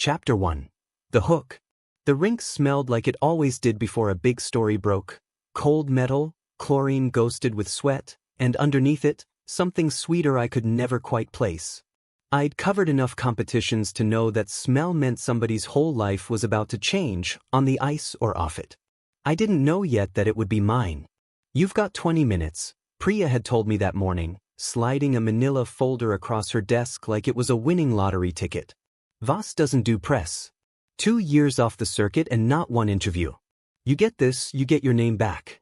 Chapter 1. The Hook. The rink smelled like it always did before a big story broke. Cold metal, chlorine ghosted with sweat, and underneath it, something sweeter I could never quite place. I'd covered enough competitions to know that smell meant somebody's whole life was about to change, on the ice or off it. I didn't know yet that it would be mine. "You've got 20 minutes, Priya had told me that morning, sliding a manila folder across her desk like it was a winning lottery ticket. Voss doesn't do press. 2 years off the circuit and not one interview. You get this, you get your name back.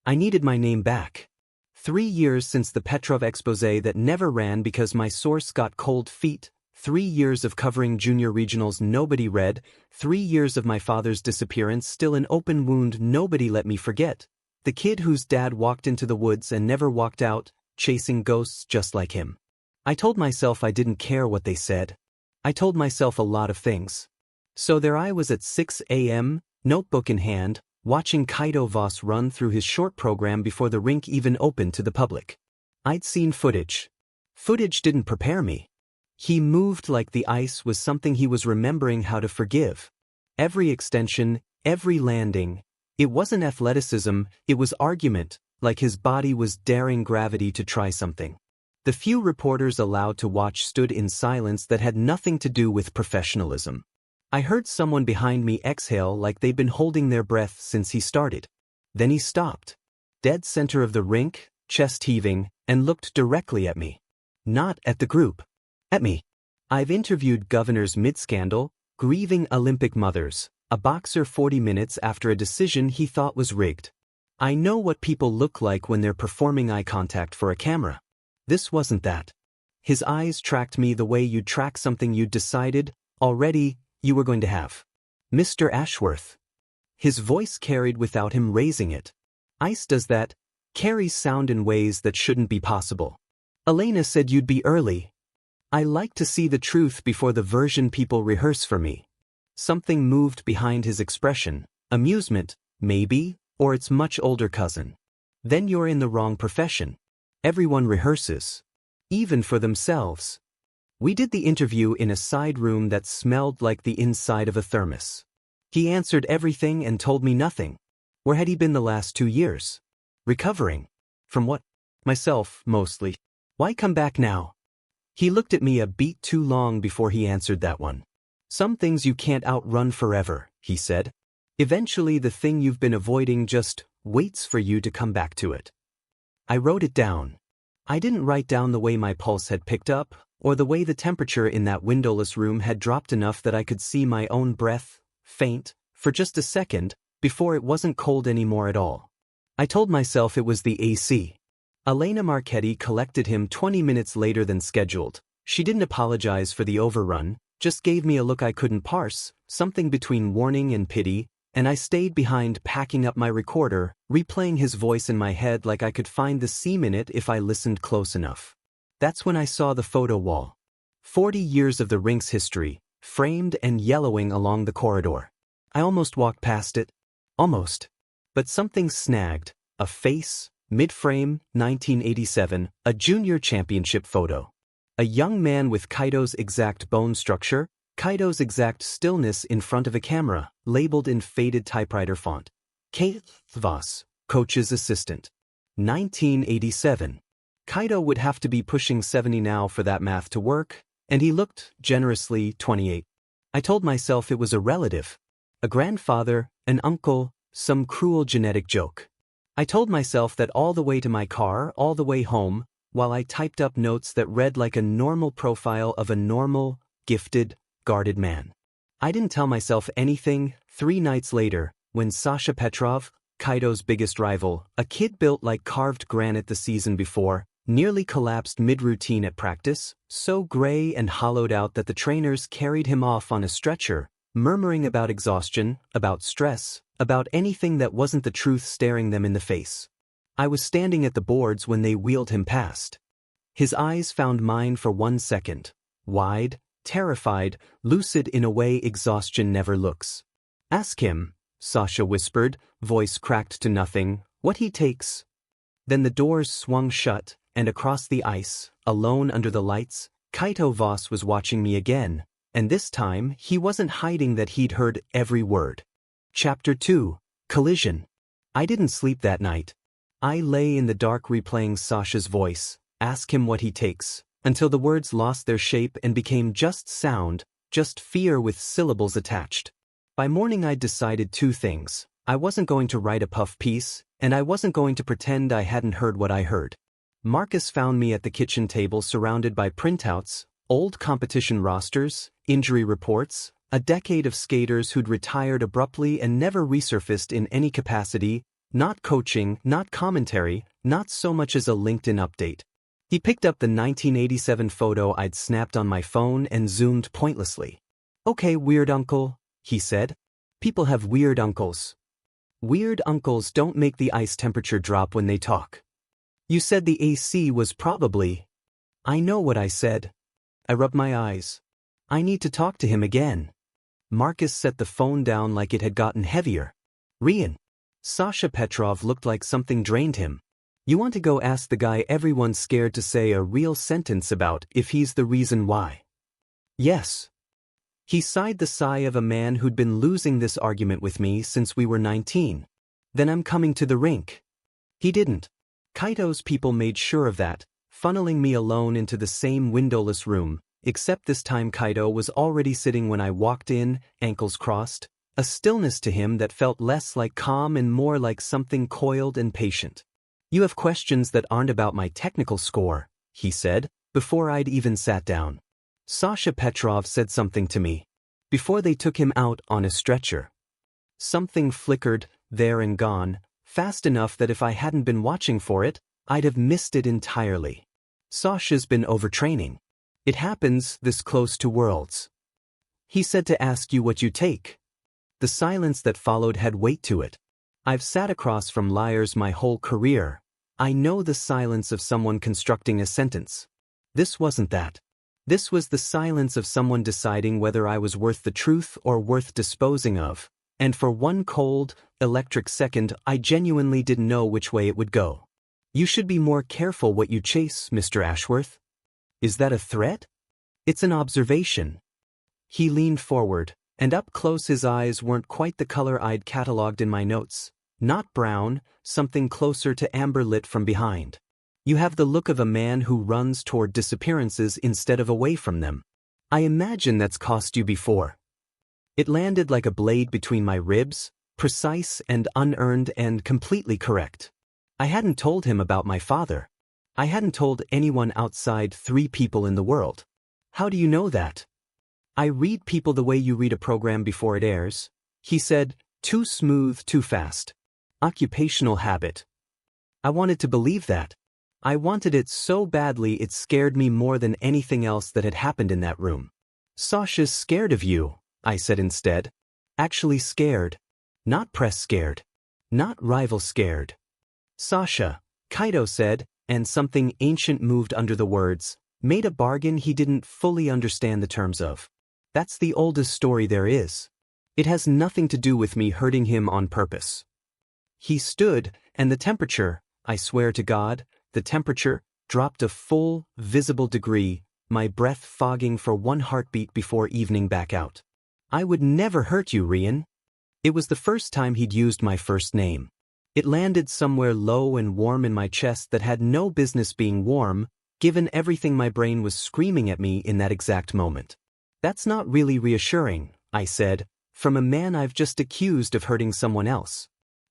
I needed my name back. 3 years since the Petrov expose that never ran because my source got cold feet, 3 years of covering junior regionals nobody read, 3 years of my father's disappearance still an open wound nobody let me forget. The kid whose dad walked into the woods and never walked out, chasing ghosts just like him. I told myself I didn't care what they said. I told myself a lot of things. So there I was at 6 a.m., notebook in hand, watching Kaito Voss run through his short program before the rink even opened to the public. I'd seen footage. Footage didn't prepare me. He moved like the ice was something he was remembering how to forgive. Every extension, every landing. It wasn't athleticism, it was argument, like his body was daring gravity to try something. The few reporters allowed to watch stood in silence that had nothing to do with professionalism. I heard someone behind me exhale like they'd been holding their breath since he started. Then he stopped. Dead center of the rink, chest heaving, and looked directly at me. Not at the group. At me. I've interviewed governors mid-scandal, grieving Olympic mothers, a boxer 40 minutes after a decision he thought was rigged. I know what people look like when they're performing eye contact for a camera. This wasn't that. His eyes tracked me the way you'd track something you'd decided, already, you were going to have. "Mr. Ashworth." His voice carried without him raising it. Ice does that, carries sound in ways that shouldn't be possible. "Elena said you'd be early." I like to see the truth before the version people rehearse for me. Something moved behind his expression, amusement, maybe, or its much older cousin. Then you're in the wrong profession. Everyone rehearses. Even for themselves. We did the interview in a side room that smelled like the inside of a thermos. He answered everything and told me nothing. Where had he been the last 2 years? Recovering. From what? Myself, mostly. Why come back now? He looked at me a beat too long before he answered that one. "Some things you can't outrun forever," he said. "Eventually the thing you've been avoiding just waits for you to come back to it." I wrote it down. I didn't write down the way my pulse had picked up, or the way the temperature in that windowless room had dropped enough that I could see my own breath, faint, for just a second, before it wasn't cold anymore at all. I told myself it was the AC. Elena Marchetti collected him 20 minutes later than scheduled. She didn't apologize for the overrun, just gave me a look I couldn't parse, something between warning and pity, and I stayed behind packing up my recorder, replaying his voice in my head like I could find the seam in it if I listened close enough. That's when I saw the photo wall. 40 years of the rink's history, framed and yellowing along the corridor. I almost walked past it. Almost. But something snagged. A face, mid-frame, 1987, a junior championship photo. A young man with Kaito's exact bone structure, Kaito's exact stillness in front of a camera, labeled in faded typewriter font. Kaito Voss, coach's assistant. 1987. Kaito would have to be pushing 70 now for that math to work, and he looked, generously, 28. I told myself it was a relative. A grandfather, an uncle, some cruel genetic joke. I told myself that all the way to my car, all the way home, while I typed up notes that read like a normal profile of a normal, gifted, guarded man. I didn't tell myself anything. 3 nights later, when Sasha Petrov, Kaito's biggest rival, a kid built like carved granite the season before, nearly collapsed mid-routine at practice, so gray and hollowed out that the trainers carried him off on a stretcher, murmuring about exhaustion, about stress, about anything that wasn't the truth staring them in the face. I was standing at the boards when they wheeled him past. His eyes found mine for 1 second, wide, terrified, lucid in a way exhaustion never looks. "Ask him," Sasha whispered, voice cracked to nothing, "what he takes." Then the doors swung shut, and across the ice, alone under the lights, Kaito Voss was watching me again, And this time, he wasn't hiding that he'd heard every word. Chapter 2. Collision. I didn't sleep that night. I lay in the dark replaying Sasha's voice, ask him what he takes, until the words lost their shape and became just sound, just fear with syllables attached. By morning I'd decided two things. I wasn't going to write a puff piece, and I wasn't going to pretend I hadn't heard what I heard. Marcus found me at the kitchen table surrounded by printouts, old competition rosters, injury reports, a decade of skaters who'd retired abruptly and never resurfaced in any capacity, not coaching, not commentary, not so much as a LinkedIn update. He picked up the 1987 photo I'd snapped on my phone and zoomed pointlessly. "Okay, weird uncle," he said. "People have weird uncles. Weird uncles don't make the ice temperature drop when they talk. You said the AC was probably—" "I know what I said." I rubbed my eyes. "I need to talk to him again." Marcus set the phone down like it had gotten heavier. "Rian." Sasha Petrov looked like something drained him. "You want to go ask the guy everyone's scared to say a real sentence about if he's the reason why?" "Yes." He sighed the sigh of a man who'd been losing this argument with me since we were 19. "Then I'm coming to the rink." He didn't. Kaito's people made sure of that, funneling me alone into the same windowless room, except this time Kaito was already sitting when I walked in, ankles crossed, a stillness to him that felt less like calm and more like something coiled and patient. "You have questions that aren't about my technical score," he said, before I'd even sat down. "Sasha Petrov said something to me before they took him out on a stretcher. Something flickered, there and gone, fast enough that if I hadn't been watching for it, I'd have missed it entirely. Sasha's been overtraining. It happens this close to worlds. He said to ask you what you take." The silence that followed had weight to it. I've sat across from liars my whole career. I know the silence of someone constructing a sentence. This wasn't that. This was the silence of someone deciding whether I was worth the truth or worth disposing of, and for one cold, electric second I genuinely didn't know which way it would go. "You should be more careful what you chase, Mr. Ashworth." "Is that a threat?" "It's an observation." He leaned forward, and up close his eyes weren't quite the color I'd catalogued in my notes. Not brown, something closer to amber lit from behind. "You have the look of a man who runs toward disappearances instead of away from them. I imagine that's cost you before." It landed like a blade between my ribs, precise and unearned and completely correct. I hadn't told him about my father. I hadn't told anyone outside 3 people in the world. "How do you know that?" "I read people the way you read a program before it airs," he said, "too smooth, too fast. Occupational habit." I wanted to believe that. I wanted it so badly it scared me more than anything else that had happened in that room. "Sasha's scared of you," I said instead. "Actually scared. Not press scared. Not rival scared." "Sasha," Kaito said, and something ancient moved under the words, "made a bargain he didn't fully understand the terms of. That's the oldest story there is. It has nothing to do with me hurting him on purpose." He stood, and the temperature, I swear to God, the temperature dropped a full, visible degree, my breath fogging for one heartbeat before evening back out. "I would never hurt you, Rian." It was the first time he'd used my first name. It landed somewhere low and warm in my chest that had no business being warm, given everything my brain was screaming at me in that exact moment. "That's not really reassuring," I said, "from a man I've just accused of hurting someone else."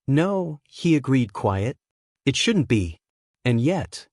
"No," he agreed quiet. "It shouldn't be. And yet."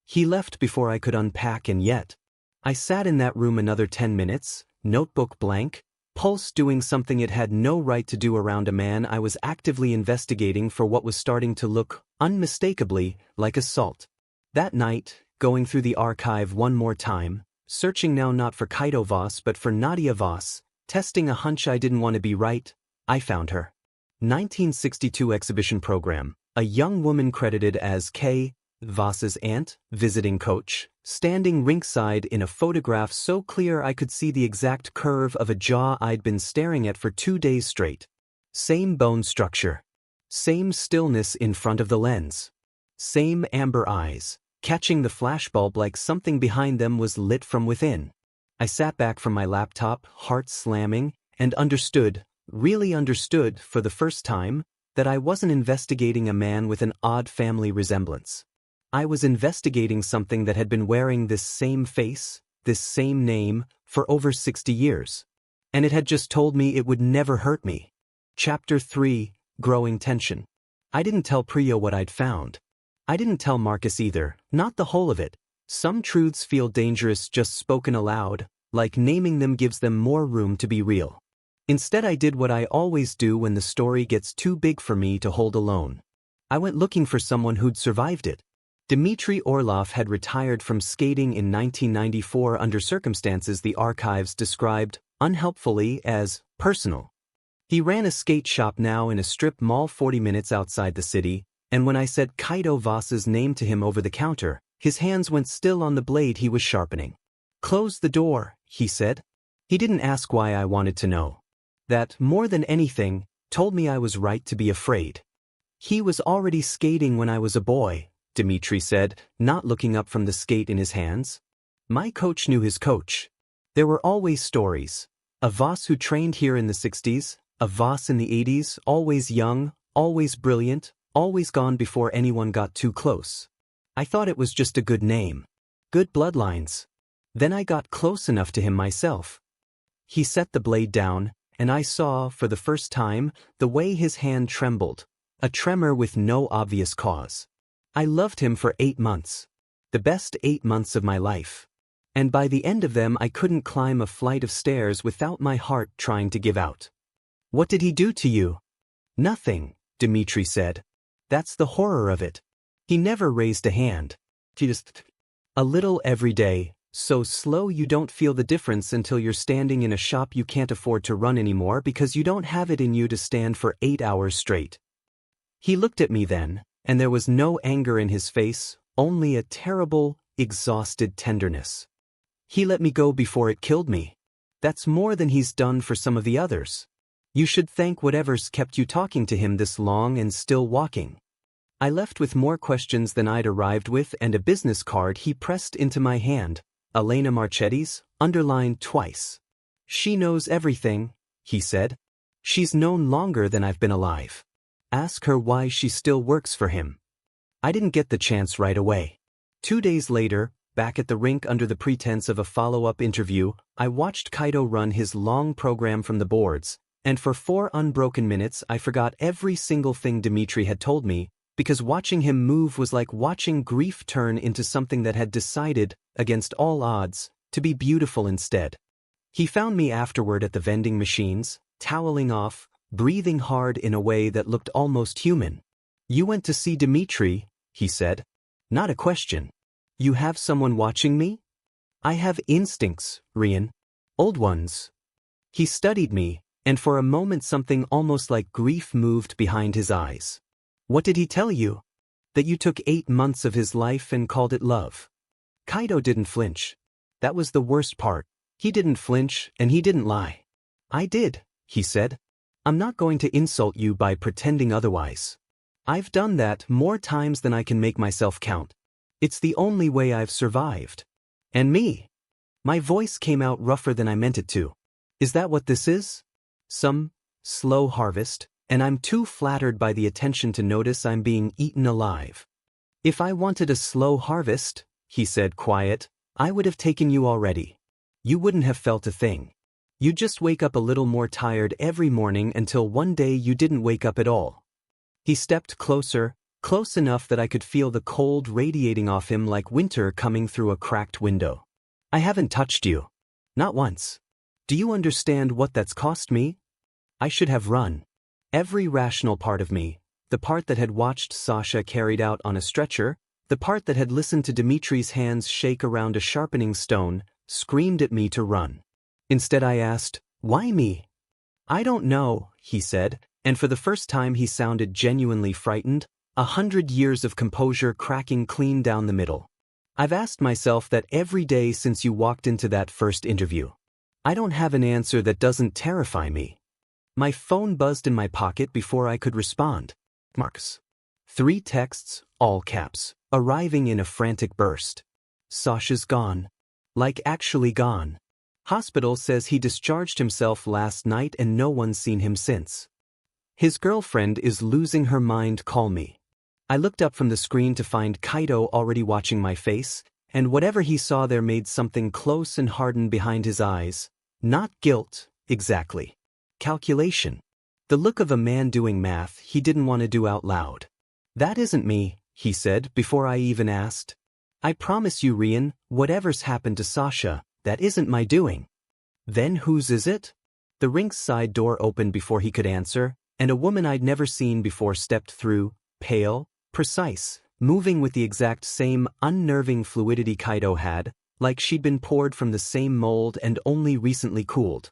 He left before I could unpack, and yet. I sat in that room another 10 minutes, notebook blank, pulse doing something it had no right to do around a man I was actively investigating for what was starting to look, unmistakably, like assault. That night, going through the archive one more time, searching now not for Kaito Voss but for Nadia Voss, testing a hunch I didn't want to be right, I found her. 1962 exhibition program, a young woman credited as K. Voss's aunt, visiting coach, standing rinkside in a photograph so clear I could see the exact curve of a jaw I'd been staring at for 2 days straight. Same bone structure. Same stillness in front of the lens. Same amber eyes, catching the flashbulb like something behind them was lit from within. I sat back from my laptop, heart slamming, and understood, really understood for the first time, that I wasn't investigating a man with an odd family resemblance. I was investigating something that had been wearing this same face, this same name, for over 60 years. And it had just told me it would never hurt me. Chapter 3, Growing Tension. I didn't tell Priya what I'd found. I didn't tell Marcus either, not the whole of it. Some truths feel dangerous just spoken aloud, like naming them gives them more room to be real. Instead, I did what I always do when the story gets too big for me to hold alone. I went looking for someone who'd survived it. Dmitry Orlov had retired from skating in 1994 under circumstances the archives described, unhelpfully, as personal. He ran a skate shop now in a strip mall 40 minutes outside the city, and when I said Kaito Voss's name to him over the counter, his hands went still on the blade he was sharpening. "Close the door," he said. He didn't ask why I wanted to know. That, more than anything, told me I was right to be afraid. "He was already skating when I was a boy," Dmitry said, not looking up from the skate in his hands. "My coach knew his coach. There were always stories. A Voss who trained here in the 60s, a Voss in the 80s, always young, always brilliant, always gone before anyone got too close. I thought it was just a good name. Good bloodlines. Then I got close enough to him myself." He set the blade down, and I saw, for the first time, the way his hand trembled, a tremor with no obvious cause. I loved him for 8 months. The best 8 months of my life. And by the end of them I couldn't climb a flight of stairs without my heart trying to give out. "What did he do to you?" "Nothing," Dmitry said. "That's the horror of it. He never raised a hand. Just a little every day, so slow you don't feel the difference until you're standing in a shop you can't afford to run anymore because you don't have it in you to stand for 8 hours straight." He looked at me then, and there was no anger in his face, only a terrible, exhausted tenderness. "He let me go before it killed me. That's more than he's done for some of the others. You should thank whatever's kept you talking to him this long and still walking." I left with more questions than I'd arrived with and a business card he pressed into my hand, Elena Marchetti's, underlined twice. "She knows everything," he said. "She's known longer than I've been alive. Ask her why she still works for him." I didn't get the chance right away. 2 days later, back at the rink under the pretense of a follow-up interview, I watched Kaito run his long program from the boards, and for 4 unbroken minutes I forgot every single thing Dmitry had told me, because watching him move was like watching grief turn into something that had decided, against all odds, to be beautiful instead. He found me afterward at the vending machines, toweling off, breathing hard in a way that looked almost human. "You went to see Dmitry," he said. "Not a question. You have someone watching me?" "I have instincts, Rian. Old ones." He studied me, and for a moment something almost like grief moved behind his eyes. "What did he tell you?" "That you took 8 months of his life and called it love." Kaito didn't flinch. That was the worst part. He didn't flinch, and he didn't lie. "I did," he said. "I'm not going to insult you by pretending otherwise. I've done that more times than I can make myself count. It's the only way I've survived. And me." My voice came out rougher than I meant it to. "Is that what this is? Some slow harvest, and I'm too flattered by the attention to notice I'm being eaten alive." "If I wanted a slow harvest," he said quiet, "I would have taken you already. You wouldn't have felt a thing. You'd just wake up a little more tired every morning until one day you didn't wake up at all." He stepped closer, close enough that I could feel the cold radiating off him like winter coming through a cracked window. "I haven't touched you. Not once. Do you understand what that's cost me?" I should have run. Every rational part of me, the part that had watched Sasha carried out on a stretcher, the part that had listened to Dmitry's hands shake around a sharpening stone, screamed at me to run. Instead I asked, "Why me?" "I don't know," he said, and for the first time he sounded genuinely frightened, 100 years of composure cracking clean down the middle. "I've asked myself that every day since you walked into that first interview. I don't have an answer that doesn't terrify me." My phone buzzed in my pocket before I could respond. Marks. 3 texts, all caps, arriving in a frantic burst. "Sasha's gone. Like actually gone. Hospital says he discharged himself last night and no one's seen him since. His girlfriend is losing her mind, call me. I looked up from the screen to find Kaito already watching my face, and whatever he saw there made something close and hardened behind his eyes. Not guilt, exactly. Calculation. The look of a man doing math he didn't want to do out loud. That isn't me, he said before I even asked. I promise you, Rian, whatever's happened to Sasha, that isn't my doing. Then whose is it? The rink's side door opened before he could answer, and a woman I'd never seen before stepped through, pale, precise, moving with the exact same unnerving fluidity Kaito had, like she'd been poured from the same mold and only recently cooled.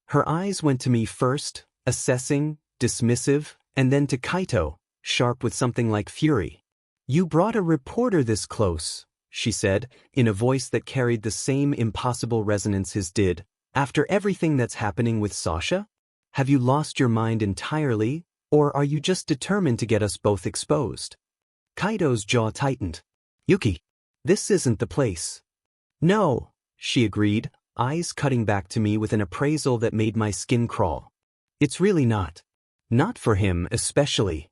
Her eyes went to me first, assessing, dismissive, and then to Kaito, sharp with something like fury. You brought a reporter this close, she said, in a voice that carried the same impossible resonance his did. After everything that's happening with Sasha? Have you lost your mind entirely, or are you just determined to get us both exposed? Kaito's jaw tightened. Yuki, this isn't the place. No, she agreed, eyes cutting back to me with an appraisal that made my skin crawl. It's really not. Not for him especially.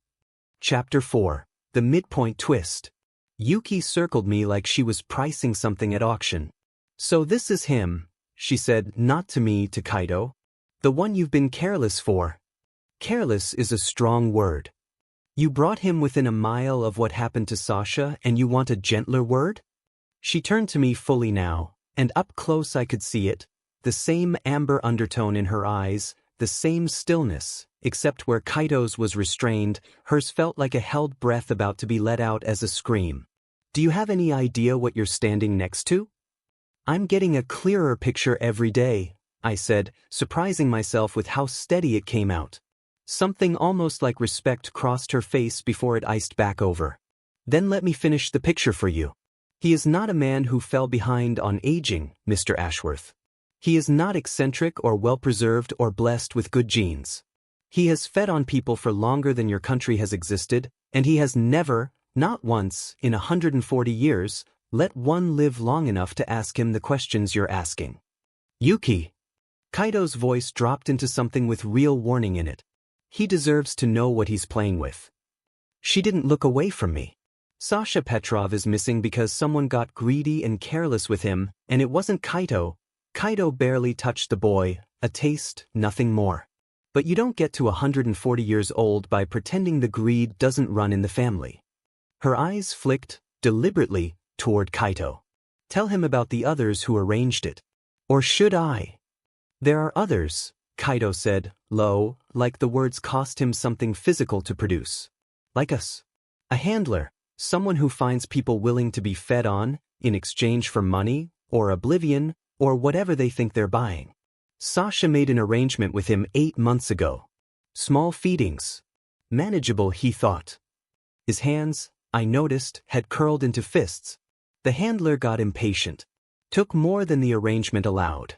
Chapter 4. The Midpoint Twist. Yuki circled me like she was pricing something at auction. So this is him, she said, not to me, to Kaito. The one you've been careless for. Careless is a strong word. You brought him within a mile of what happened to Sasha and you want a gentler word? She turned to me fully now, and up close I could see it, the same amber undertone in her eyes, the same stillness, except where Kaito's was restrained, hers felt like a held breath about to be let out as a scream. Do you have any idea what you're standing next to? I'm getting a clearer picture every day, I said, surprising myself with how steady it came out. Something almost like respect crossed her face before it iced back over. Then let me finish the picture for you. He is not a man who fell behind on aging, Mr. Ashworth. He is not eccentric or well-preserved or blessed with good genes. He has fed on people for longer than your country has existed, and he has never, not once, in 140 years, let one live long enough to ask him the questions you're asking. Yuki. Kaito's voice dropped into something with real warning in it. He deserves to know what he's playing with. She didn't look away from me. Sasha Petrov is missing because someone got greedy and careless with him, and it wasn't Kaito. Kaito barely touched the boy, a taste, nothing more. But you don't get to 140 years old by pretending the greed doesn't run in the family. Her eyes flicked, deliberately, toward Kaito. Tell him about the others who arranged it. Or should I? There are others, Kaito said, low, like the words cost him something physical to produce. Like us. A handler, someone who finds people willing to be fed on, in exchange for money, or oblivion, or whatever they think they're buying. Sasha made an arrangement with him 8 months ago. Small feedings. Manageable, he thought. His hands, I noticed, had curled into fists. The handler got impatient. Took more than the arrangement allowed.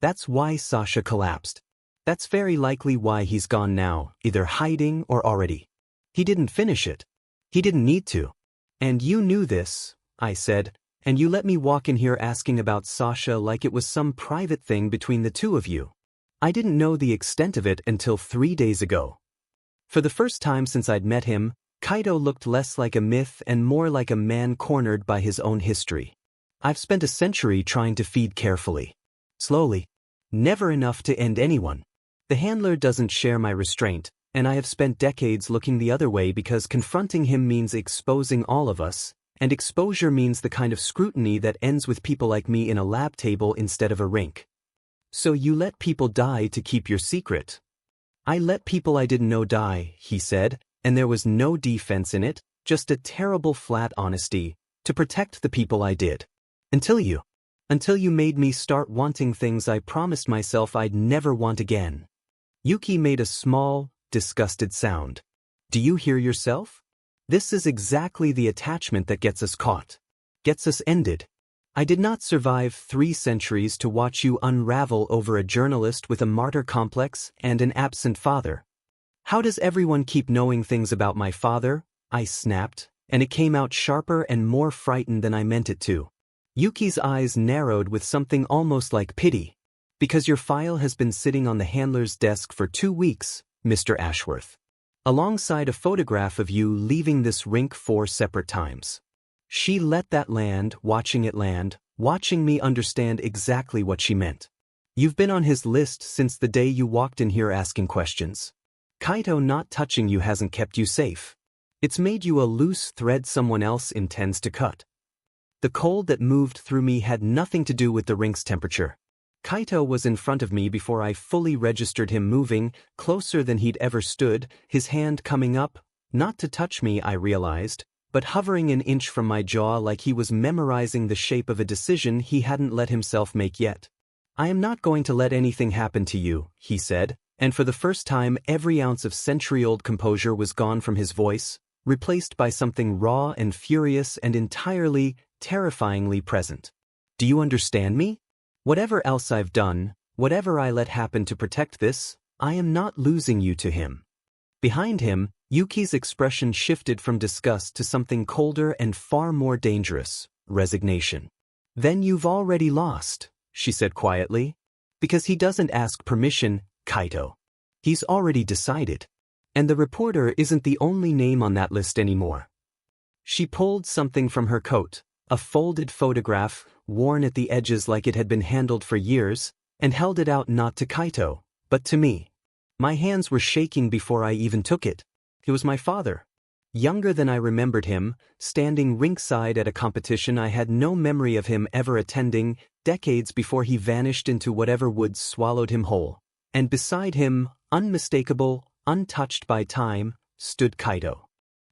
That's why Sasha collapsed. That's very likely why he's gone now, either hiding or already. He didn't finish it. He didn't need to. And you knew this, I said, and you let me walk in here asking about Sasha like it was some private thing between the two of you. I didn't know the extent of it until 3 days ago. For the first time since I'd met him, Kaito looked less like a myth and more like a man cornered by his own history. I've spent a century trying to feed carefully. Slowly. Never enough to end anyone. The handler doesn't share my restraint, and I have spent decades looking the other way because confronting him means exposing all of us, and exposure means the kind of scrutiny that ends with people like me in a lab table instead of a rink. So you let people die to keep your secret. I let people I didn't know die, he said, and there was no defense in it, just a terrible flat honesty, to protect the people I did. Until you made me start wanting things I promised myself I'd never want again. Yuki made a small, disgusted sound. Do you hear yourself? This is exactly the attachment that gets us caught. Gets us ended. I did not survive 3 centuries to watch you unravel over a journalist with a martyr complex and an absent father. How does everyone keep knowing things about my father? I snapped, and it came out sharper and more frightened than I meant it to. Yuki's eyes narrowed with something almost like pity. Because your file has been sitting on the handler's desk for 2 weeks, Mr. Ashworth. Alongside a photograph of you leaving this rink 4 separate times. She let that land, watching me understand exactly what she meant. You've been on his list since the day you walked in here asking questions. Kaito not touching you hasn't kept you safe. It's made you a loose thread someone else intends to cut. The cold that moved through me had nothing to do with the rink's temperature. Kaito was in front of me before I fully registered him moving, closer than he'd ever stood, his hand coming up, not to touch me, I realized, but hovering an inch from my jaw like he was memorizing the shape of a decision he hadn't let himself make yet. I am not going to let anything happen to you, he said, and for the first time every ounce of century-old composure was gone from his voice, replaced by something raw and furious and entirely, terrifyingly present. Do you understand me? Whatever else I've done, whatever I let happen to protect this, I am not losing you to him. Behind him, Yuki's expression shifted from disgust to something colder and far more dangerous, resignation. Then you've already lost, she said quietly. Because he doesn't ask permission, Kaito. He's already decided. And the reporter isn't the only name on that list anymore. She pulled something from her coat, a folded photograph, worn at the edges like it had been handled for years, and held it out not to Kaito, but to me. My hands were shaking before I even took it. It was my father. Younger than I remembered him, standing rinkside at a competition I had no memory of him ever attending, decades before he vanished into whatever woods swallowed him whole. And beside him, unmistakable, untouched by time, stood Kaito.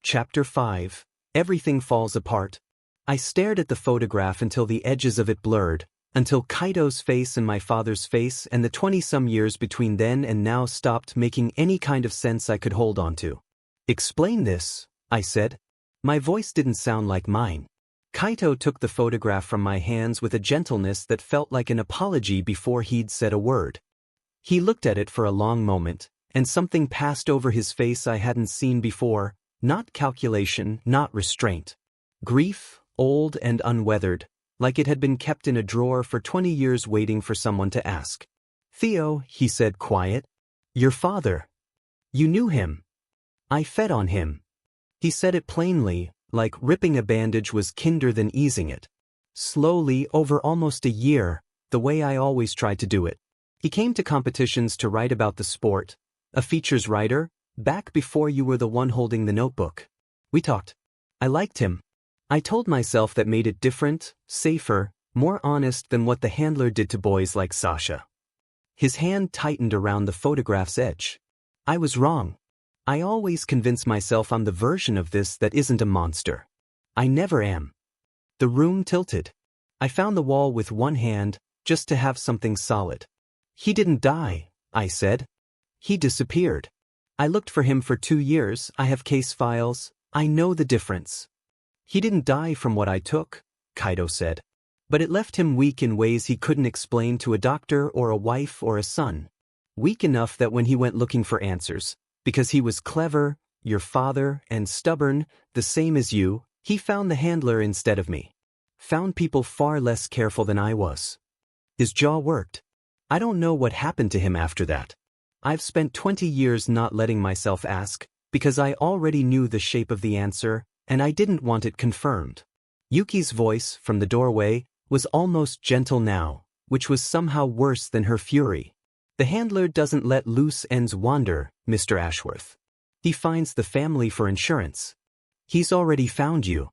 Chapter 5. Everything falls apart. I stared at the photograph until the edges of it blurred, until Kaito's face and my father's face and the 20-some years between then and now stopped making any kind of sense I could hold on to. Explain this, I said. My voice didn't sound like mine. Kaito took the photograph from my hands with a gentleness that felt like an apology before he'd said a word. He looked at it for a long moment, and something passed over his face I hadn't seen before, not calculation, not restraint. Grief, old and unweathered, like it had been kept in a drawer for 20 years waiting for someone to ask. Theo, he said quiet. Your father. You knew him. I fed on him. He said it plainly, like ripping a bandage was kinder than easing it. Slowly, over almost a year, the way I always tried to do it. He came to competitions to write about the sport, a features writer, back before you were the one holding the notebook. We talked. I liked him. I told myself that made it different, safer, more honest than what the handler did to boys like Sasha. His hand tightened around the photograph's edge. I was wrong. I always convince myself I'm the version of this that isn't a monster. I never am. The room tilted. I found the wall with one hand, just to have something solid. He didn't die, I said. He disappeared. I looked for him for 2 years, I have case files, I know the difference. He didn't die from what I took, Kaito said. But it left him weak in ways he couldn't explain to a doctor or a wife or a son. Weak enough that when he went looking for answers, because he was clever, your father, and stubborn, the same as you, he found the handler instead of me. Found people far less careful than I was. His jaw worked. I don't know what happened to him after that. I've spent 20 years not letting myself ask, because I already knew the shape of the answer, and I didn't want it confirmed. Yuki's voice, from the doorway, was almost gentle now, which was somehow worse than her fury. The handler doesn't let loose ends wander, Mr. Ashworth. He finds the family for insurance. He's already found you.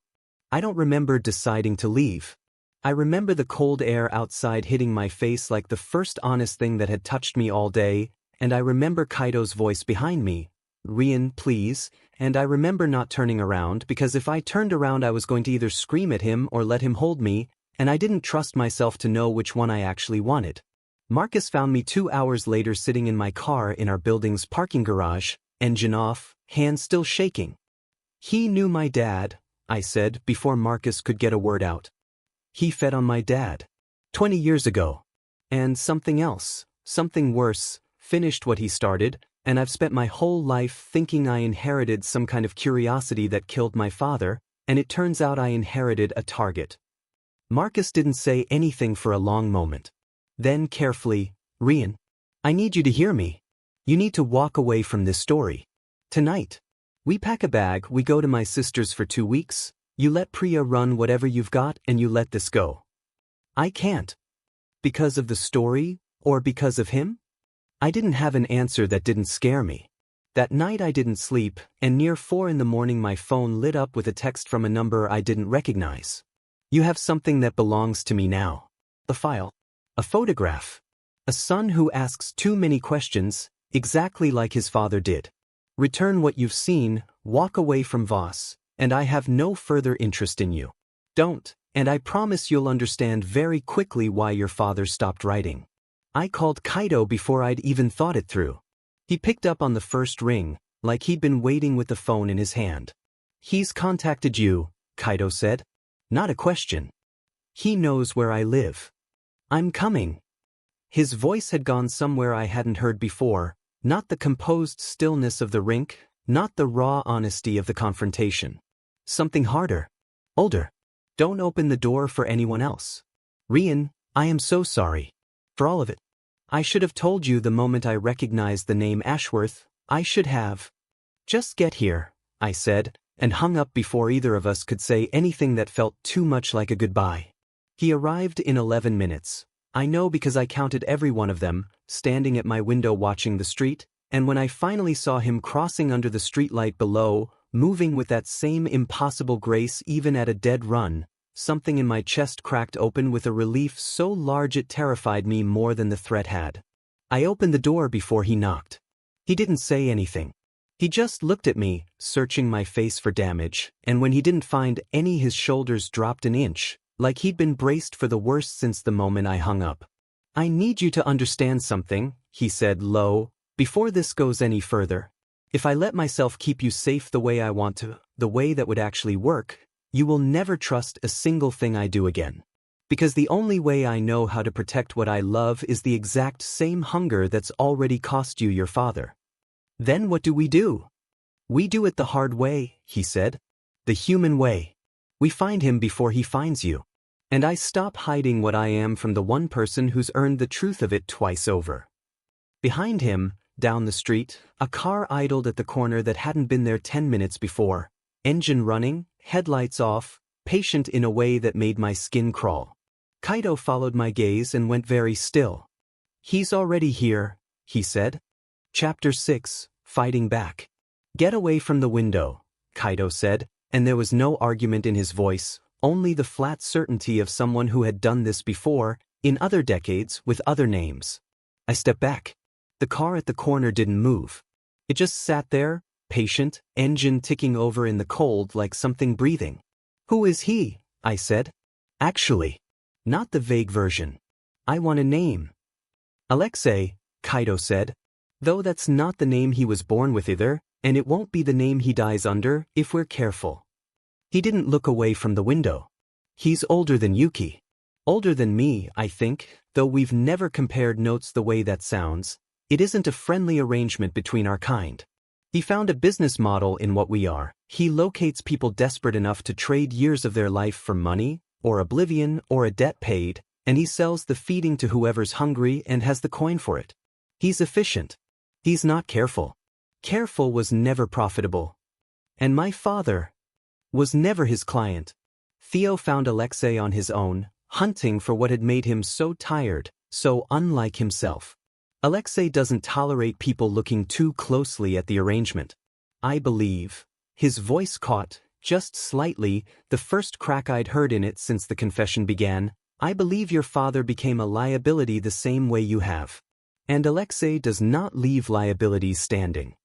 I don't remember deciding to leave. I remember the cold air outside hitting my face like the first honest thing that had touched me all day, and I remember Kaito's voice behind me. Rian, please. And I remember not turning around because if I turned around I was going to either scream at him or let him hold me, and I didn't trust myself to know which one I actually wanted. Marcus found me 2 hours later sitting in my car in our building's parking garage, engine off, hands still shaking. He knew my dad, I said before Marcus could get a word out. He fed on my dad. 20 years ago. And something else, something worse, finished what he started, and I've spent my whole life thinking I inherited some kind of curiosity that killed my father, and it turns out I inherited a target. Marcus didn't say anything for a long moment. Then carefully, Rian, I need you to hear me. You need to walk away from this story. Tonight. We pack a bag, we go to my sister's for 2 weeks, you let Priya run whatever you've got and you let this go. I can't. Because of the story, or because of him? I didn't have an answer that didn't scare me. That night I didn't sleep, and near 4 in the morning my phone lit up with a text from a number I didn't recognize. You have something that belongs to me now. A file. A photograph. A son who asks too many questions, exactly like his father did. Return what you've seen, walk away from Voss, and I have no further interest in you. Don't, and I promise you'll understand very quickly why your father stopped writing. I called Kaito before I'd even thought it through. He picked up on the first ring, like he'd been waiting with the phone in his hand. He's contacted you, Kaito said. Not a question. He knows where I live. I'm coming. His voice had gone somewhere I hadn't heard before, not the composed stillness of the rink, not the raw honesty of the confrontation. Something harder. Older. Don't open the door for anyone else. Rian, I am so sorry. For all of it. I should have told you the moment I recognized the name Ashworth. I should have. Just get here, I said, and hung up before either of us could say anything that felt too much like a goodbye. He arrived in 11 minutes. I know because I counted every one of them, standing at my window watching the street, and when I finally saw him crossing under the streetlight below, moving with that same impossible grace even at a dead run, something in my chest cracked open with a relief so large it terrified me more than the threat had. I opened the door before he knocked. He didn't say anything. He just looked at me, searching my face for damage, and when he didn't find any his shoulders dropped an inch, like he'd been braced for the worst since the moment I hung up. I need you to understand something, he said low, before this goes any further. If I let myself keep you safe the way I want to, the way that would actually work, you will never trust a single thing I do again. Because the only way I know how to protect what I love is the exact same hunger that's already cost you your father. Then what do? We do it the hard way, he said. The human way. We find him before he finds you. And I stop hiding what I am from the one person who's earned the truth of it twice over. Behind him, down the street, a car idled at the corner that hadn't been there 10 minutes before, engine running, headlights off, patient in a way that made my skin crawl. Kaito followed my gaze and went very still. He's already here, he said. Chapter 6, Fighting Back. Get away from the window, Kaito said, and there was no argument in his voice, only the flat certainty of someone who had done this before, in other decades, with other names. I stepped back. The car at the corner didn't move. It just sat there, patient, engine ticking over in the cold like something breathing. Who is he? I said. Actually. Not the vague version. I want a name. Alexei, Kaito said. Though that's not the name he was born with either, and it won't be the name he dies under if we're careful. He didn't look away from the window. He's older than Yuki. Older than me, I think, though we've never compared notes the way that sounds. It isn't a friendly arrangement between our kind. He found a business model in what we are. He locates people desperate enough to trade years of their life for money, or oblivion, or a debt paid, and he sells the feeding to whoever's hungry and has the coin for it. He's efficient. He's not careful. Careful was never profitable. And my father was never his client. Theo found Alexei on his own, hunting for what had made him so tired, so unlike himself. Alexei doesn't tolerate people looking too closely at the arrangement. I believe. His voice caught, just slightly, the first crack I'd heard in it since the confession began. I believe your father became a liability the same way you have. And Alexei does not leave liabilities standing.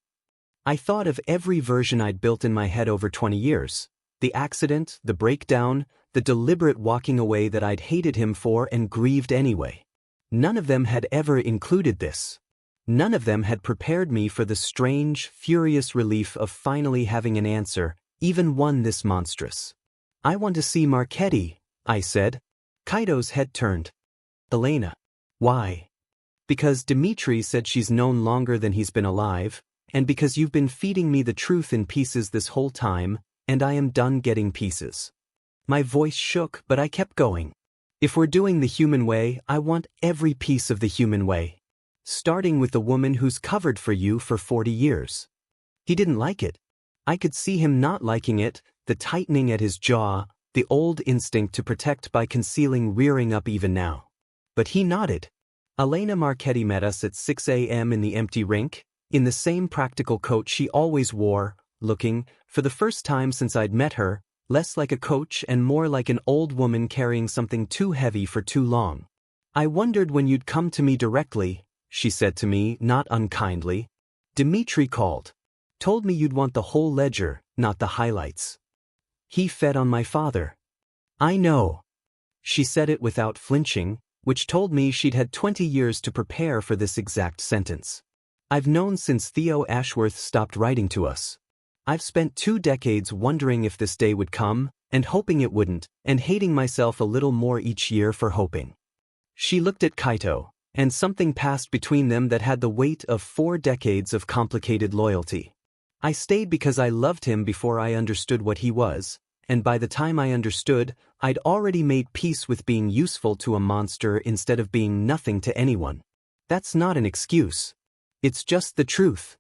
I thought of every version I'd built in my head over 20 years. The accident, the breakdown, the deliberate walking away that I'd hated him for and grieved anyway. None of them had ever included this. None of them had prepared me for the strange, furious relief of finally having an answer, even one this monstrous. I want to see Marchetti, I said. Kaito's head turned. Elena. Why? Because Dimitri said she's known longer than he's been alive, and because you've been feeding me the truth in pieces this whole time, and I am done getting pieces. My voice shook, but I kept going. If we're doing the human way, I want every piece of the human way. Starting with the woman who's covered for you for 40 years. He didn't like it. I could see him not liking it, the tightening at his jaw, the old instinct to protect by concealing rearing up even now. But he nodded. Elena Marchetti met us at 6 a.m. in the empty rink, in the same practical coat she always wore, looking, for the first time since I'd met her, less like a coach and more like an old woman carrying something too heavy for too long. I wondered when you'd come to me directly, she said to me, not unkindly. Dmitri called. Told me you'd want the whole ledger, not the highlights. He fed on my father. I know. She said it without flinching, which told me she'd had 20 years to prepare for this exact sentence. I've known since Theo Ashworth stopped writing to us. I've spent 2 decades wondering if this day would come, and hoping it wouldn't, and hating myself a little more each year for hoping. She looked at Kaito, and something passed between them that had the weight of 4 decades of complicated loyalty. I stayed because I loved him before I understood what he was, and by the time I understood, I'd already made peace with being useful to a monster instead of being nothing to anyone. That's not an excuse. It's just the truth.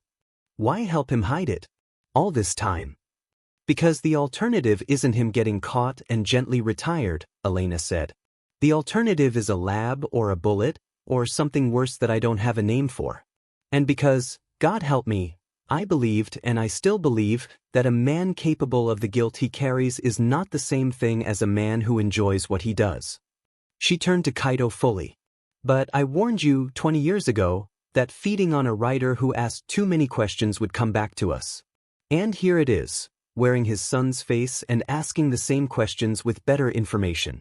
Why help him hide it? All this time. Because the alternative isn't him getting caught and gently retired, Elena said. The alternative is a lab or a bullet, or something worse that I don't have a name for. And because, God help me, I believed and I still believe that a man capable of the guilt he carries is not the same thing as a man who enjoys what he does. She turned to Kaito fully. But I warned you 20 years ago that feeding on a writer who asked too many questions would come back to us. And here it is, wearing his son's face and asking the same questions with better information.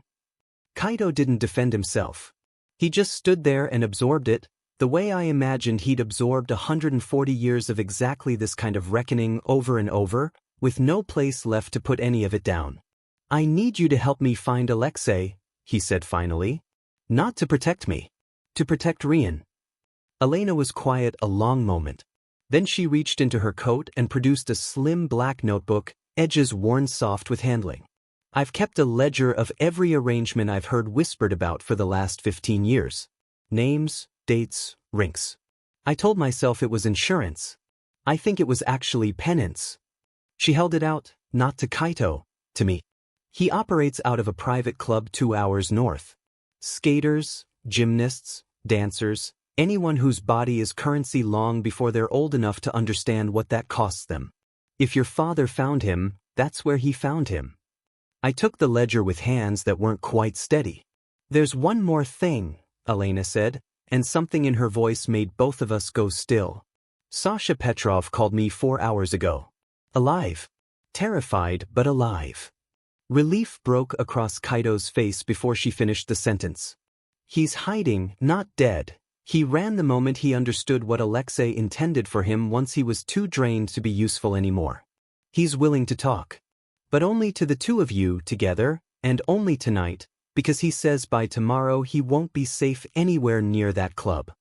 Kaito didn't defend himself. He just stood there and absorbed it, the way I imagined he'd absorbed 140 years of exactly this kind of reckoning over and over, with no place left to put any of it down. I need you to help me find Alexei, he said finally. Not to protect me. To protect Rian. Elena was quiet a long moment. Then she reached into her coat and produced a slim black notebook, edges worn soft with handling. I've kept a ledger of every arrangement I've heard whispered about for the last 15 years. Names, dates, rinks. I told myself it was insurance. I think it was actually penance. She held it out, not to Kaito, to me. He operates out of a private club 2 hours north. Skaters, gymnasts, dancers, anyone whose body is currency long before they're old enough to understand what that costs them. If your father found him, that's where he found him. I took the ledger with hands that weren't quite steady. There's one more thing, Elena said, and something in her voice made both of us go still. Sasha Petrov called me 4 hours ago. Alive. Terrified, but alive. Relief broke across Kaito's face before she finished the sentence. He's hiding, not dead. He ran the moment he understood what Alexei intended for him once he was too drained to be useful anymore. He's willing to talk. But only to the 2 of you together, and only tonight, because he says by tomorrow he won't be safe anywhere near that club.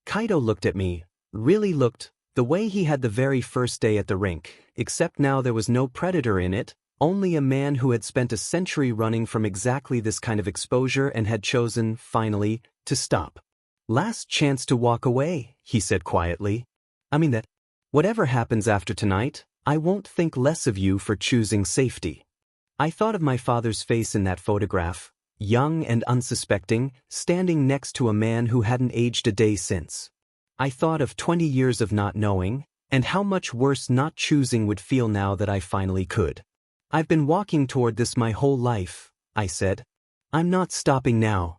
Kaito looked at me, really looked, the way he had the very first day at the rink, except now there was no predator in it, only a man who had spent a century running from exactly this kind of exposure and had chosen, finally, to stop. Last chance to walk away, he said quietly. I mean that, whatever happens after tonight, I won't think less of you for choosing safety. I thought of my father's face in that photograph, young and unsuspecting, standing next to a man who hadn't aged a day since. I thought of 20 years of not knowing, and how much worse not choosing would feel now that I finally could. I've been walking toward this my whole life, I said. I'm not stopping now.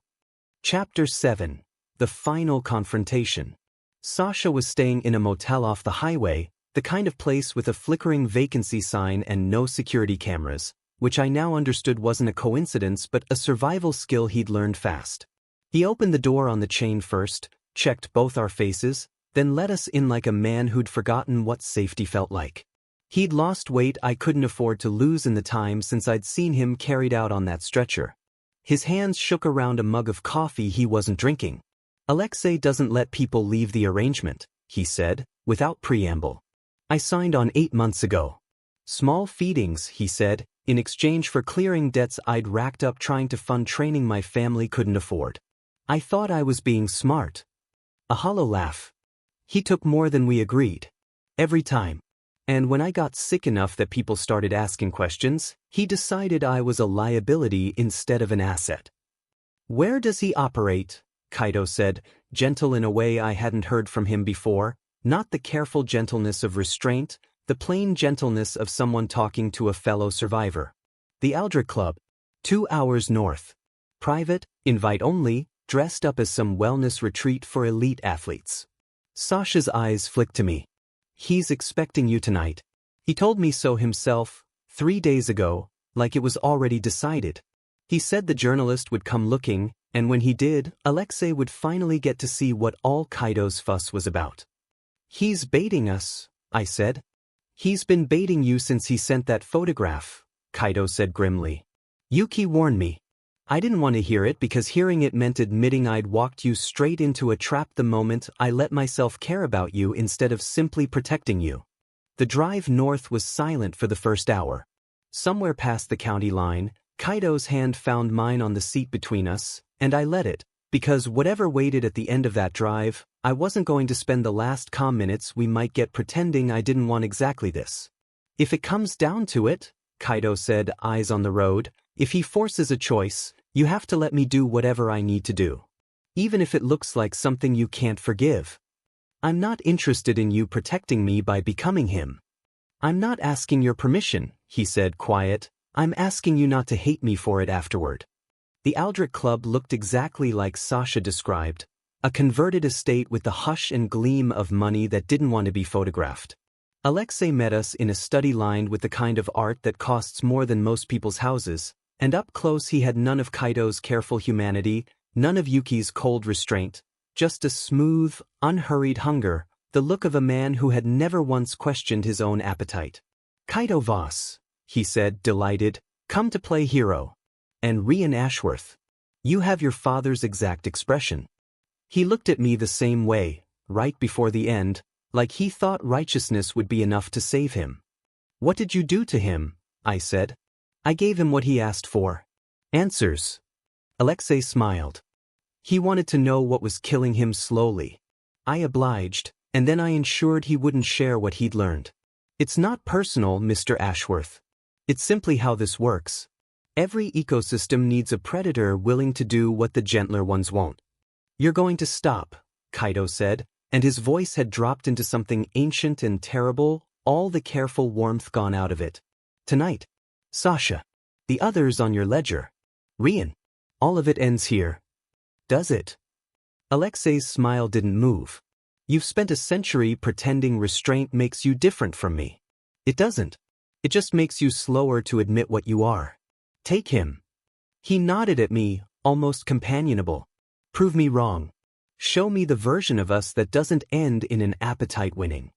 Chapter 7. The Final Confrontation. Sasha was staying in a motel off the highway, the kind of place with a flickering vacancy sign and no security cameras, which I now understood wasn't a coincidence but a survival skill he'd learned fast. He opened the door on the chain first, checked both our faces, then let us in like a man who'd forgotten what safety felt like. He'd lost weight I couldn't afford to lose in the time since I'd seen him carried out on that stretcher. His hands shook around a mug of coffee he wasn't drinking. Alexei doesn't let people leave the arrangement, he said, without preamble. I signed on 8 months ago. Small feedings, he said, in exchange for clearing debts I'd racked up trying to fund training my family couldn't afford. I thought I was being smart. A hollow laugh. He took more than we agreed. Every time. And when I got sick enough that people started asking questions, he decided I was a liability instead of an asset. Where does he operate? Kaito said, gentle in a way I hadn't heard from him before, not the careful gentleness of restraint, the plain gentleness of someone talking to a fellow survivor. The Aldrich Club. 2 hours north. Private, invite only, dressed up as some wellness retreat for elite athletes. Sasha's eyes flicked to me. He's expecting you tonight. He told me so himself, 3 days ago, like it was already decided. He said the journalist would come looking, and when he did, Alexei would finally get to see what all Kaito's fuss was about. He's baiting us, I said. He's been baiting you since he sent that photograph, Kaito said grimly. Yuki warned me. I didn't want to hear it because hearing it meant admitting I'd walked you straight into a trap the moment I let myself care about you instead of simply protecting you. The drive north was silent for the first hour. Somewhere past the county line, Kaito's hand found mine on the seat between us, and I let it, because whatever waited at the end of that drive, I wasn't going to spend the last calm minutes we might get pretending I didn't want exactly this. If it comes down to it, Kaito said, eyes on the road, if he forces a choice, you have to let me do whatever I need to do. Even if it looks like something you can't forgive. I'm not interested in you protecting me by becoming him. I'm not asking your permission, he said, quiet. I'm asking you not to hate me for it afterward. The Aldrich Club looked exactly like Sasha described, a converted estate with the hush and gleam of money that didn't want to be photographed. Alexei met us in a study lined with the kind of art that costs more than most people's houses, and up close he had none of Kaito's careful humanity, none of Yuki's cold restraint, just a smooth, unhurried hunger, the look of a man who had never once questioned his own appetite. Kaito Voss, he said, delighted, come to play hero. And Rian Ashworth. You have your father's exact expression. He looked at me the same way, right before the end, like he thought righteousness would be enough to save him. What did you do to him? I said. I gave him what he asked for. Answers. Alexei smiled. He wanted to know what was killing him slowly. I obliged, and then I ensured he wouldn't share what he'd learned. It's not personal, Mr. Ashworth. It's simply how this works. Every ecosystem needs a predator willing to do what the gentler ones won't. You're going to stop, Kaito said, and his voice had dropped into something ancient and terrible, all the careful warmth gone out of it. Tonight. Sasha. The others on your ledger. Rian. All of it ends here. Does it? Alexei's smile didn't move. You've spent a century pretending restraint makes you different from me. It doesn't. It just makes you slower to admit what you are. Take him. He nodded at me, almost companionable. Prove me wrong. Show me the version of us that doesn't end in an appetite winning.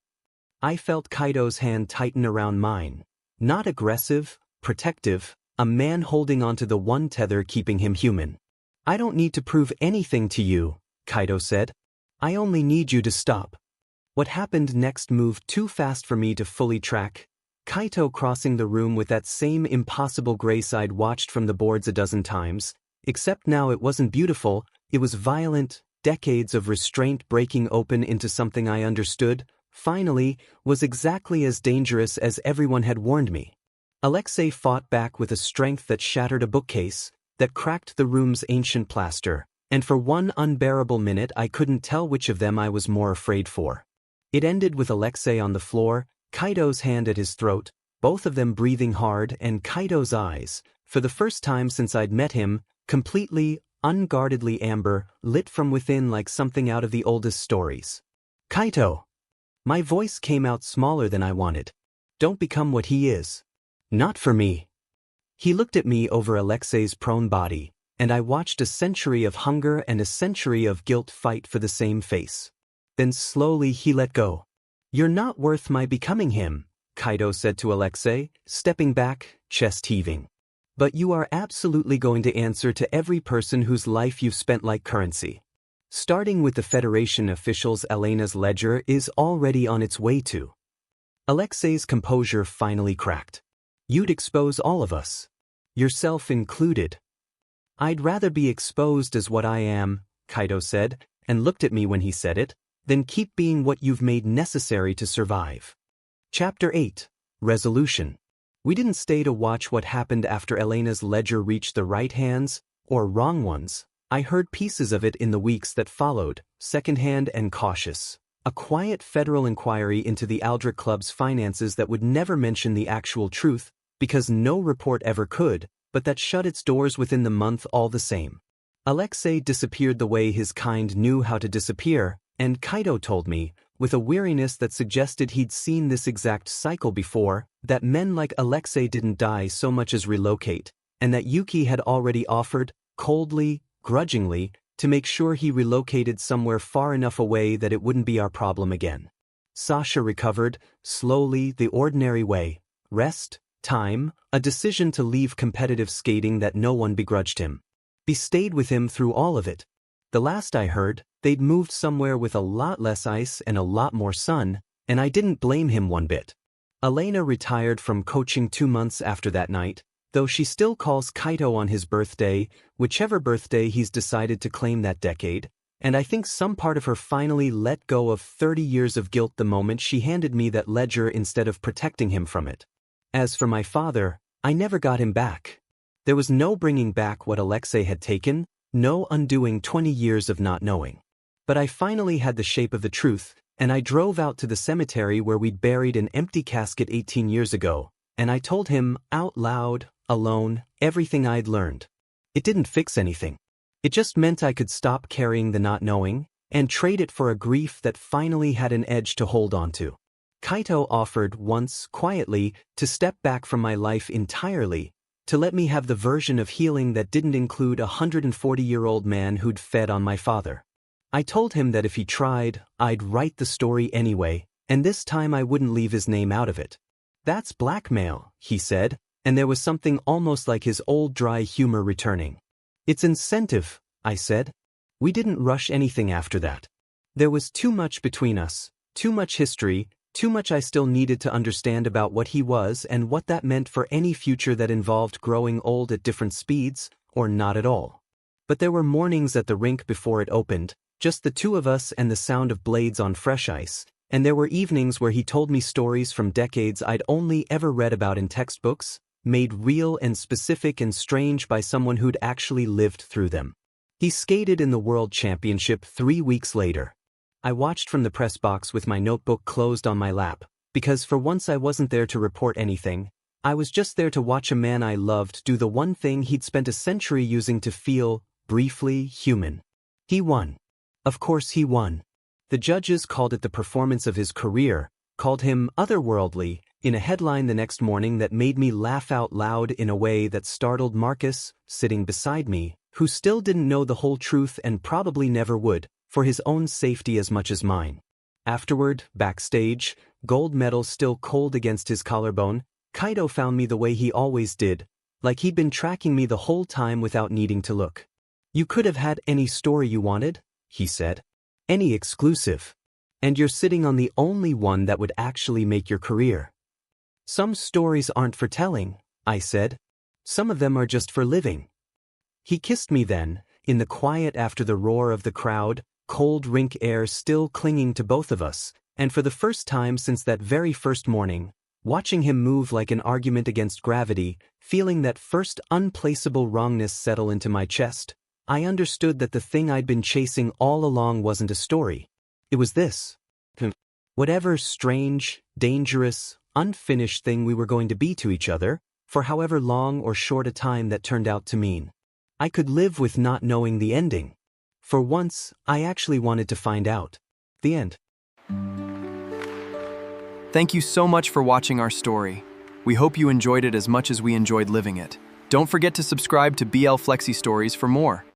I felt Kaito's hand tighten around mine. Not aggressive, protective, a man holding onto the one tether keeping him human. I don't need to prove anything to you, Kaito said. I only need you to stop. What happened next moved too fast for me to fully track. Kaito crossing the room with that same impossible grace I'd watched from the boards a dozen times, except now it wasn't beautiful, it was violent, decades of restraint breaking open into something I understood, finally, was exactly as dangerous as everyone had warned me. Alexei fought back with a strength that shattered a bookcase, that cracked the room's ancient plaster, and for one unbearable minute I couldn't tell which of them I was more afraid for. It ended with Alexei on the floor, Kaito's hand at his throat, both of them breathing hard, and Kaito's eyes, for the first time since I'd met him, completely, unguardedly amber, lit from within like something out of the oldest stories. Kaito! My voice came out smaller than I wanted. Don't become what he is. Not for me. He looked at me over Alexei's prone body, and I watched a century of hunger and a century of guilt fight for the same face. Then slowly he let go. You're not worth my becoming him, Kaito said to Alexei, stepping back, chest heaving. But you are absolutely going to answer to every person whose life you've spent like currency. Starting with the Federation officials Elena's ledger is already on its way to. Alexei's composure finally cracked. You'd expose all of us. Yourself included. I'd rather be exposed as what I am, Kaito said, and looked at me when he said it, then keep being what you've made necessary to survive. Chapter 8. Resolution. We didn't stay to watch what happened after Elena's ledger reached the right hands, or wrong ones. I heard pieces of it in the weeks that followed, secondhand and cautious. A quiet federal inquiry into the Aldrich Club's finances that would never mention the actual truth, because no report ever could, but that shut its doors within the month all the same. Alexei disappeared the way his kind knew how to disappear, and Kaito told me, with a weariness that suggested he'd seen this exact cycle before, that men like Alexei didn't die so much as relocate, and that Yuki had already offered, coldly, grudgingly, to make sure he relocated somewhere far enough away that it wouldn't be our problem again. Sasha recovered, slowly, the ordinary way. Rest, time, a decision to leave competitive skating that no one begrudged him. He stayed with him through all of it. The last I heard, they'd moved somewhere with a lot less ice and a lot more sun, and I didn't blame him one bit. Elena retired from coaching 2 months after that night, though she still calls Kaito on his birthday, whichever birthday he's decided to claim that decade, and I think some part of her finally let go of 30 years of guilt the moment she handed me that ledger instead of protecting him from it. As for my father, I never got him back. There was no bringing back what Alexei had taken, no undoing 20 years of not knowing. But I finally had the shape of the truth, and I drove out to the cemetery where we'd buried an empty casket 18 years ago, and I told him, out loud, alone, everything I'd learned. It didn't fix anything. It just meant I could stop carrying the not knowing, and trade it for a grief that finally had an edge to hold on to. Kaito offered once, quietly, to step back from my life entirely, to let me have the version of healing that didn't include a 140-year-old man who'd fed on my father. I told him that if he tried, I'd write the story anyway, and this time I wouldn't leave his name out of it. That's blackmail, he said, and there was something almost like his old dry humor returning. It's incentive, I said. We didn't rush anything after that. There was too much between us, too much history, too much I still needed to understand about what he was and what that meant for any future that involved growing old at different speeds, or not at all. But there were mornings at the rink before it opened, just the two of us and the sound of blades on fresh ice, and there were evenings where he told me stories from decades I'd only ever read about in textbooks, made real and specific and strange by someone who'd actually lived through them. He skated in the World Championship 3 weeks later. I watched from the press box with my notebook closed on my lap, because for once I wasn't there to report anything. I was just there to watch a man I loved do the one thing he'd spent a century using to feel, briefly, human. He won. Of course he won. The judges called it the performance of his career, called him otherworldly, in a headline the next morning that made me laugh out loud in a way that startled Marcus, sitting beside me, who still didn't know the whole truth and probably never would, for his own safety as much as mine. Afterward, backstage, gold medal still cold against his collarbone, Kaito found me the way he always did, like he'd been tracking me the whole time without needing to look. You could have had any story you wanted, he said. Any exclusive. And you're sitting on the only one that would actually make your career. Some stories aren't for telling, I said. Some of them are just for living. He kissed me then, in the quiet after the roar of the crowd, cold rink air still clinging to both of us, and for the first time since that very first morning, watching him move like an argument against gravity, feeling that first unplaceable wrongness settle into my chest, I understood that the thing I'd been chasing all along wasn't a story. It was this. Whatever strange, dangerous, unfinished thing we were going to be to each other, for however long or short a time that turned out to mean. I could live with not knowing the ending. For once, I actually wanted to find out. The end. Thank you so much for watching our story. We hope you enjoyed it as much as we enjoyed living it. Don't forget to subscribe to BL Flexi Stories for more.